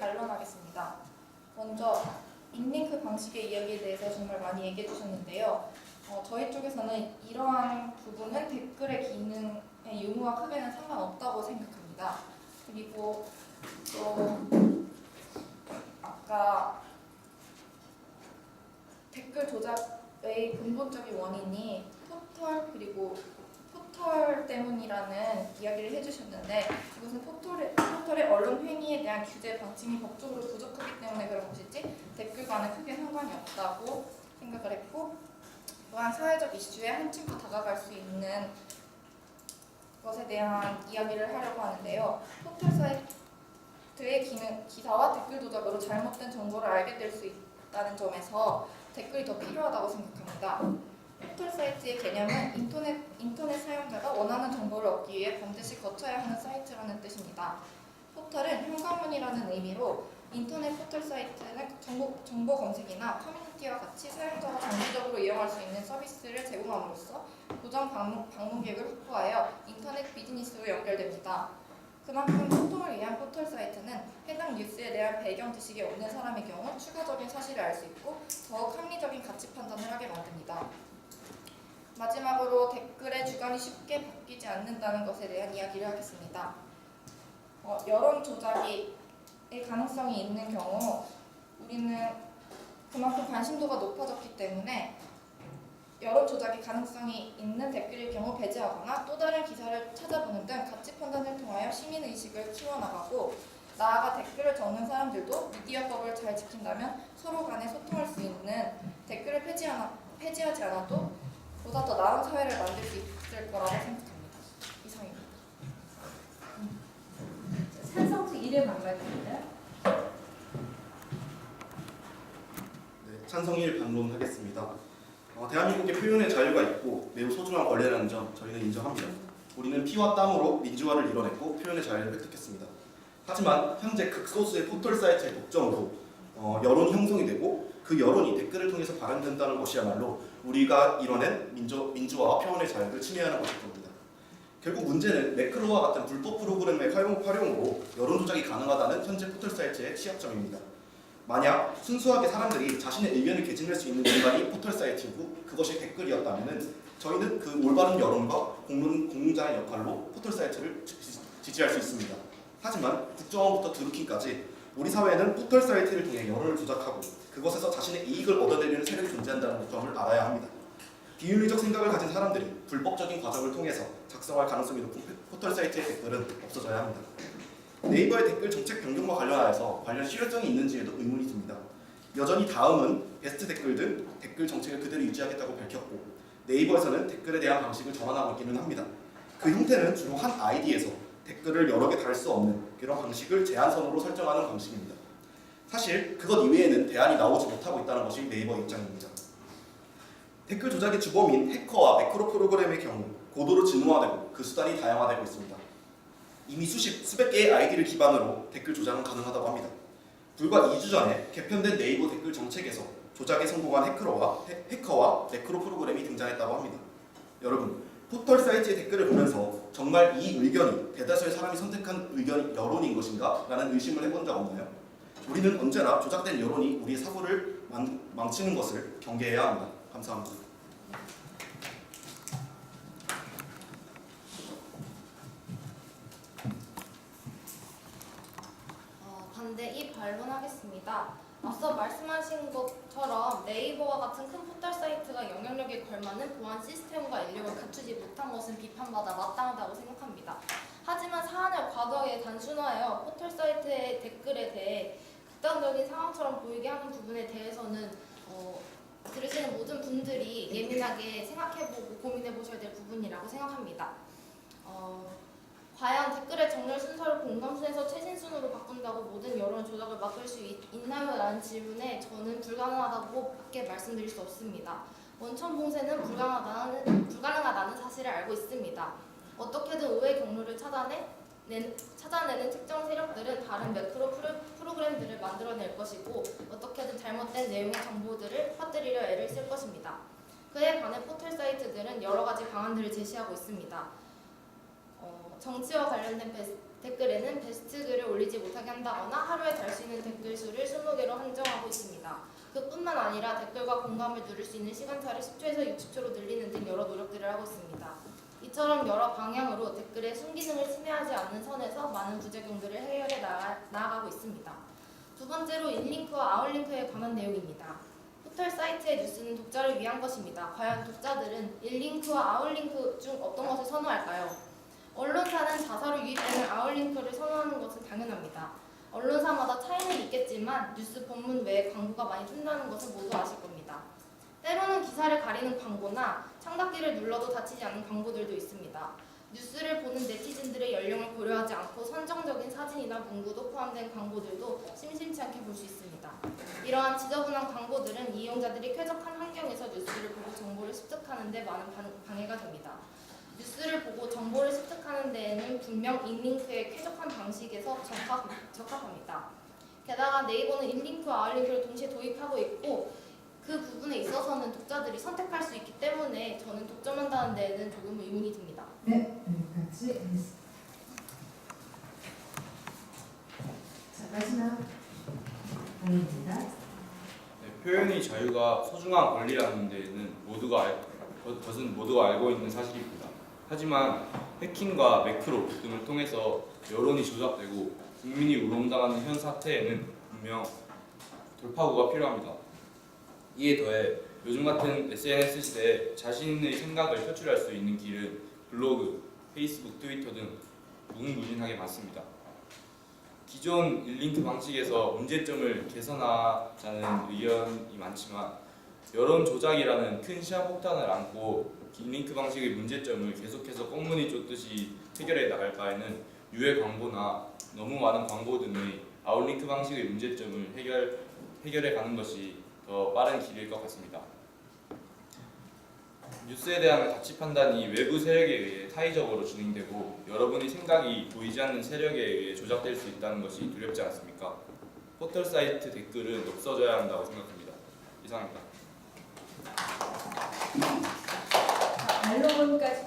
반론하겠습니다. 먼저 인링크 방식의 이야기에 대해서 정말 많이 얘기해 주셨는데요. 저희 쪽에서는 이러한 부분은 댓글의 기능의 유무와 크게는 상관없다고 생각합니다. 그리고 또 아까 댓글 조작의 근본적인 원인이 포털 때문이라는 이야기를 해주셨는데, 이것은 포털의 언론 행위에 대한 규제 방침이 법적으로 부족하기 때문에 그런 것이지 댓글과는 크게 상관이 없다고 생각을 했고, 또한 사회적 이슈에 한층 더 다가갈 수 있는 것에 대한 이야기를 하려고 하는데요. 포털 사이트의 기사와 댓글 조작으로 잘못된 정보를 알게 될 수 있다는 점에서 댓글이 더 필요하다고 생각합니다. 포털 사이트의 개념은 인터넷 사용자가 원하는 정보를 얻기 위해 반드시 거쳐야 하는 사이트라는 뜻입니다. 포털은 현관문이라는 의미로 인터넷 포털 사이트는 정보 검색이나 커뮤니티와 같이 사용자가 정기적으로 이용할 수 있는 서비스를 제공함으로써 고정 방문객을 확보하여 인터넷 비즈니스로 연결됩니다. 그만큼 소통을 위한 포털 사이트는 해당 뉴스에 대한 배경 지식이 없는 사람의 경우 추가적인 사실을 알 수 있고 더욱 합리적인 가치 판단을 하게 만듭니다. 마지막으로 댓글의 주관이 쉽게 바뀌지 않는다는 것에 대한 이야기를 하겠습니다. 여론 조작의 가능성이 있는 경우 우리는 그만큼 관심도가 높아졌기 때문에 여론 조작의 가능성이 있는 댓글일 경우 배제하거나 또 다른 기사를 찾아보는 등 가치 판단을 통하여 시민의식을 키워나가고, 나아가 댓글을 적는 사람들도 미디어법을 잘 지킨다면 서로 간에 소통할 수 있는, 댓글을 폐지하지 않아도 보다 더 나은 사회를 만들 수 있을 거라고 생각합니다. 이상입니다. 찬성 측 1의 반발입니다. 네, 찬성 1 반론하겠습니다. 대한민국의 표현의 자유가 있고 매우 소중한 권리라는 점 저희는 인정합니다. 우리는 피와 땀으로 민주화를 이뤄냈고 표현의 자유를 획득했습니다. 하지만 현재 극소수의 포털 사이트의 독점으로 여론이 형성이 되고 그 여론이 댓글을 통해서 발현된다는 것이야말로 우리가 이뤄낸 민주화와 표현의 자유를 침해하는 것일 겁니다. 결국 문제는 매크로와 같은 불법 프로그램의 활용으로 여론 조작이 가능하다는 현재 포털 사이트의 취약점입니다. 만약 순수하게 사람들이 자신의 의견을 개진할 수 있는 공간이 포털 사이트이고 그것이 댓글이었다면 저희는 그 올바른 여론과 공론자의 역할로 포털 사이트를 지지할 수 있습니다. 하지만 국정원부터 드루킹까지 우리 사회는 포털 사이트를 통해 여론을 조작하고 그것에서 자신의 이익을 얻어내려는 세력이 존재한다는 점을 알아야 합니다. 비윤리적 생각을 가진 사람들이 불법적인 과정을 통해서 작성할 가능성이 높은 포털 사이트의 댓글은 없어져야 합니다. 네이버의 댓글 정책 변경과 관련하여서 관련 실효성이 있는지에도 의문이 듭니다. 여전히 다음은 베스트 댓글 등 댓글 정책을 그대로 유지하겠다고 밝혔고, 네이버에서는 댓글에 대한 방식을 전환하고 있기는 합니다. 그 형태는 주로 한 아이디에서 댓글을 여러 개 달 수 없는 그런 방식을 제한선으로 설정하는 방식입니다. 사실 그것 이외에는 대안이 나오지 못하고 있다는 것이 네이버 입장입니다. 댓글 조작의 주범인 해커와 매크로 프로그램의 경우 고도로 진화되고 그 수단이 다양화되고 있습니다. 이미 수백 개의 아이디를 기반으로 댓글 조작은 가능하다고 합니다. 불과 2주 전에 개편된 네이버 댓글 정책에서 조작에 성공한 해커와 매크로 프로그램이 등장했다고 합니다. 여러분, 포털 사이트의 댓글을 보면서 정말 이 의견이 대다수의 사람이 선택한 의견이 여론인 것인가? 라는 의심을 해본 적 없나요? 우리는 언제나 조작된 여론이 우리의 사고를 망치는 것을 경계해야 합니다. 감사합니다. 반대 2 반론하겠습니다. 앞서 말씀하신 것처럼 네이버와 같은 큰 포털 사이트가 영향력에 걸맞는 보안 시스템과 인력을 갖추지 못한 것은 비판받아 마땅하다고 생각합니다. 하지만 사안을 과도하게 단순화하여 포털 사이트의 댓글에 대해 극단적인 상황처럼 보이게 하는 부분에 대해서는 들으시는 모든 분들이 예민하게 생각해보고 고민해보셔야 될 부분이라고 생각합니다. 과연 댓글의 정렬 순서를 공감순에서 최신순으로 바꾼다고 모든 여론 조작을 막을 수 있나요? 라는 질문에 저는 불가능하다고 밖에 말씀드릴 수 없습니다. 원천 봉쇄는 불가능하다는 사실을 알고 있습니다. 어떻게든 오해 경로를 찾아내는 특정 세력들은 다른 매크로 프로그램들을 만들어낼 것이고 어떻게든 잘못된 내용의 정보들을 퍼뜨리려 애를 쓸 것입니다. 그에 반해 포털 사이트들은 여러 가지 방안들을 제시하고 있습니다. 정치와 관련된 댓글에는 베스트 글을 올리지 못하게 한다거나 하루에 달 수 있는 댓글 수를 20개로 한정하고 있습니다. 그뿐만 아니라 댓글과 공감을 누릴 수 있는 시간차를 10초에서 60초로 늘리는 등 여러 노력들을 하고 있습니다. 이처럼 여러 방향으로 댓글의 순기능을 침해하지 않는 선에서 많은 부작용들을 해결해 나아가고 있습니다. 두 번째로 인링크와 아웃링크에 관한 내용입니다. 포털 사이트의 뉴스는 독자를 위한 것입니다. 과연 독자들은 인링크와 아웃링크 중 어떤 것을 선호할까요? 언론사는 자사로 유입되는 아웃링크를 선호하는 것은 당연합니다. 언론사마다 차이는 있겠지만 뉴스 본문 외에 광고가 많이 뜬다는 것은 모두 아실 겁니다. 때로는 기사를 가리는 광고나 창닫기를 눌러도 닫히지 않는 광고들도 있습니다. 뉴스를 보는 네티즌들의 연령을 고려하지 않고 선정적인 사진이나 문구도 포함된 광고들도 심심치 않게 볼 수 있습니다. 이러한 지저분한 광고들은 이용자들이 쾌적한 환경에서 뉴스를 보고 정보를 습득하는 데 많은 방해가 됩니다. 뉴스를 보고 정보를 습득하는 데에는 분명 인링크의 쾌적한 방식에서 적합합니다. 게다가 네이버는 인링크와 아웃링크를 동시에 도입하고 있고 그 부분에 있어서는 독자들이 선택할 수 있기 때문에 저는 독점한다는 데에는 조금 의문이 듭니다. 네, 여기까지 하겠습니다. 자, 마지막 강의입니다. 네, 표현의 자유가 소중한 권리라는 데는 것은 모두가 알고 있는 사실입니다. 하지만 해킹과 매크로 등을 통해서 여론이 조작되고 국민이 우롱당하는 현 사태에는 분명 돌파구가 필요합니다. 이에 더해 요즘 같은 SNS 시대에 자신의 생각을 표출할 수 있는 길은 블로그, 페이스북, 트위터 등 무궁무진하게 많습니다. 기존 인링크 방식에서 문제점을 개선하자는 의견이 많지만 여론 조작이라는 큰 시한폭탄을 안고 인링크 방식의 문제점을 계속해서 꽁무니 쫓듯이 해결해 나갈 바에는 유해 광고나 너무 많은 광고 등의 아웃링크 방식의 문제점을 해결해 가는 것이 더 빠른 길일 것 같습니다. 뉴스에 대한 가치 판단이 외부 세력에 의해 타의적으로 진행되고 여러분의 생각이 보이지 않는 세력에 의해 조작될 수 있다는 것이 두렵지 않습니까? 포털 사이트 댓글은 없어져야 한다고 생각합니다. 이상입니다. 반론까지